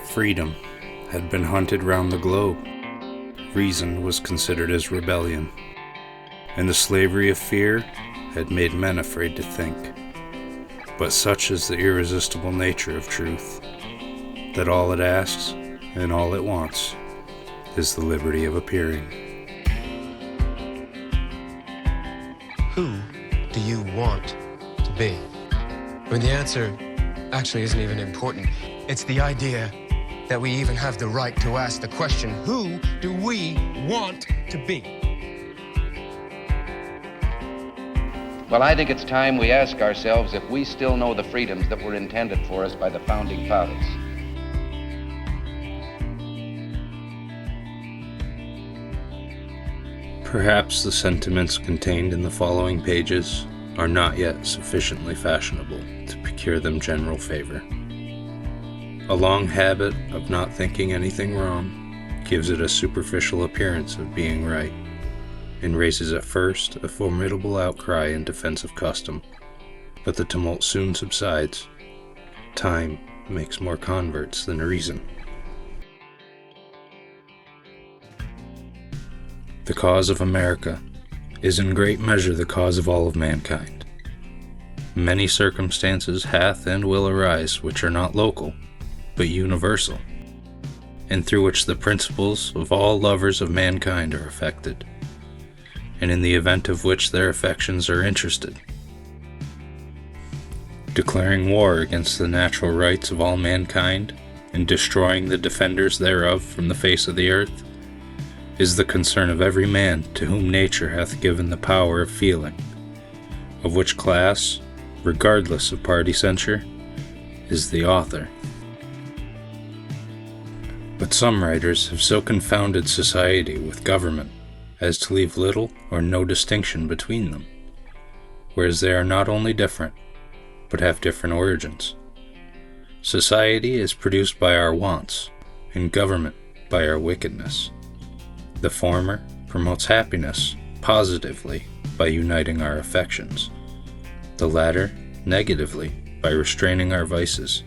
Freedom had been hunted round the globe. Reason was considered as rebellion, and the slavery of fear had made men afraid to think. But such is the irresistible nature of truth, that all it asks and all it wants is the liberty of appearing. Who do you want to be? I mean, the answer actually isn't even important. It's the idea that we even have the right to ask the question, who do we want to be? Well, I think it's time we ask ourselves if we still know the freedoms that were intended for us by the founding fathers. Perhaps the sentiments contained in the following pages are not yet sufficiently fashionable to procure them general favor. A long habit of not thinking anything wrong gives it a superficial appearance of being right, and raises at first a formidable outcry in defense of custom, but the tumult soon subsides. Time makes more converts than reason. The cause of America is in great measure the cause of all of mankind. Many circumstances hath and will arise which are not local, but universal, and through which the principles of all lovers of mankind are affected, and in the event of which their affections are interested. Declaring war against the natural rights of all mankind, and destroying the defenders thereof from the face of the earth, is the concern of every man to whom nature hath given the power of feeling, of which class, regardless of party censure, is the author. But some writers have so confounded society with government as to leave little or no distinction between them, whereas they are not only different, but have different origins. Society is produced by our wants, and government by our wickedness. The former promotes happiness positively by uniting our affections, the latter negatively by restraining our vices.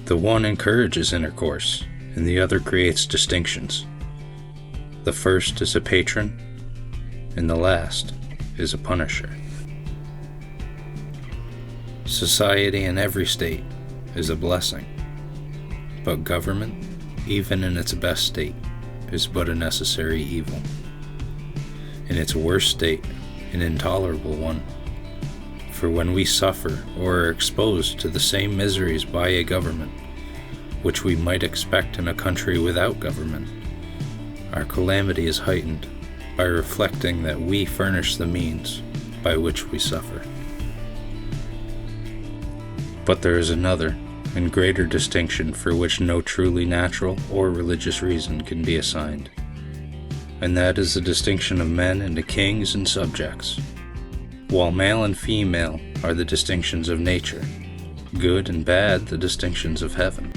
The one encourages intercourse, and the other creates distinctions. The first is a patron, and the last is a punisher. Society in every state is a blessing, but government, even in its best state, is but a necessary evil. In its worst state, an intolerable one. For when we suffer or are exposed to the same miseries by a government, which we might expect in a country without government, our calamity is heightened by reflecting that we furnish the means by which we suffer. But there is another and greater distinction for which no truly natural or religious reason can be assigned, and that is the distinction of men into kings and subjects. While male and female are the distinctions of nature, good and bad the distinctions of heaven.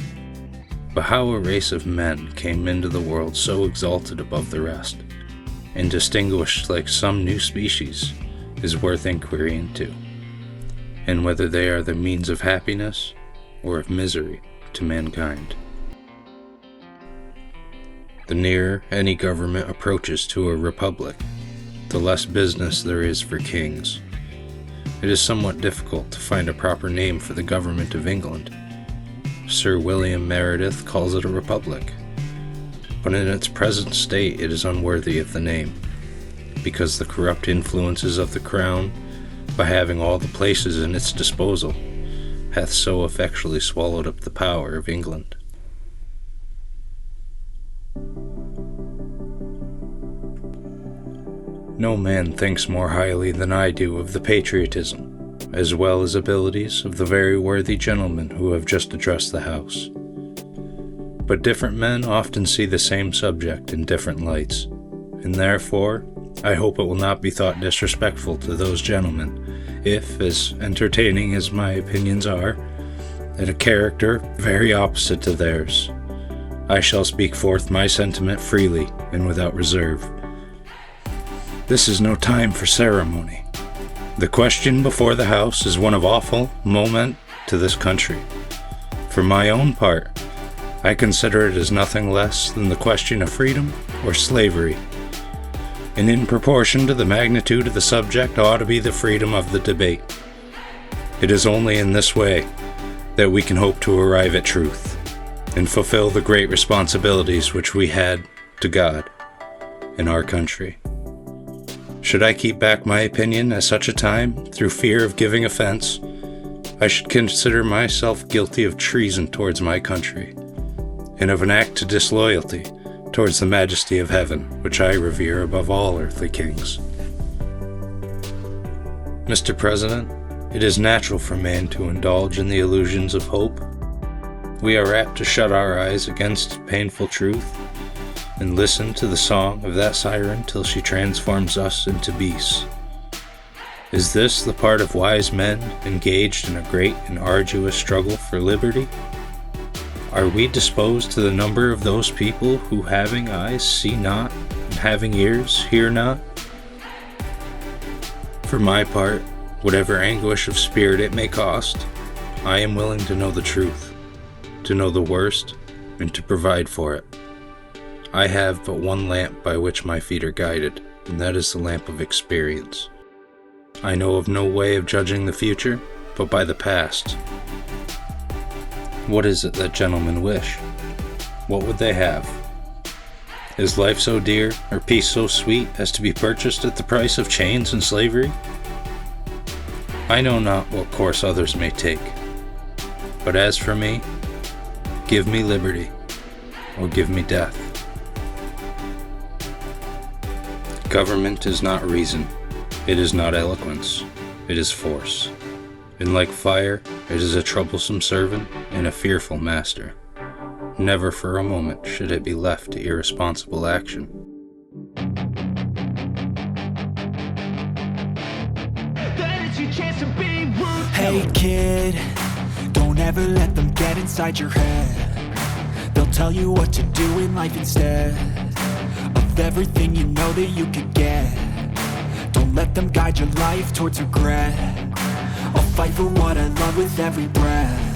But how a race of men came into the world so exalted above the rest, and distinguished like some new species, is worth inquiry into, and whether they are the means of happiness or of misery to mankind. The nearer any government approaches to a republic, the less business there is for kings. It is somewhat difficult to find a proper name for the government of England. Sir William Meredith calls it a republic, but in its present state it is unworthy of the name, because the corrupt influences of the crown, by having all the places in its disposal, hath so effectually swallowed up the power of England. No man thinks more highly than I do of the patriotism, as well as abilities of the very worthy gentlemen who have just addressed the House. But different men often see the same subject in different lights, and therefore I hope it will not be thought disrespectful to those gentlemen if, as entertaining as my opinions are, in a character very opposite to theirs, I shall speak forth my sentiment freely and without reserve. This is no time for ceremony. The question before the House is one of awful moment to this country. For my own part, I consider it as nothing less than the question of freedom or slavery, and in proportion to the magnitude of the subject ought to be the freedom of the debate. It is only in this way that we can hope to arrive at truth and fulfill the great responsibilities which we had to God and our country. Should I keep back my opinion at such a time through fear of giving offense, I should consider myself guilty of treason towards my country, and of an act of disloyalty towards the majesty of heaven, which I revere above all earthly kings. Mr. President, it is natural for man to indulge in the illusions of hope. We are apt to shut our eyes against painful truth and listen to the song of that siren till she transforms us into beasts. Is this the part of wise men engaged in a great and arduous struggle for liberty? Are we disposed to the number of those people who, having eyes, see not, and having ears, hear not? For my part, whatever anguish of spirit it may cost, I am willing to know the truth, to know the worst, and to provide for it. I have but one lamp by which my feet are guided, and that is the lamp of experience. I know of no way of judging the future, but by the past. What is it that gentlemen wish? What would they have? Is life so dear, or peace so sweet, as to be purchased at the price of chains and slavery? I know not what course others may take, but as for me, give me liberty, or give me death. Government is not reason, it is not eloquence, it is force. And like fire, it is a troublesome servant and a fearful master. Never for a moment should it be left to irresponsible action. Hey kid, don't ever let them get inside your head. They'll tell you what to do in life instead of everything you know that you could get. Don't let them guide your life towards regret. I'll fight for what I love with every breath.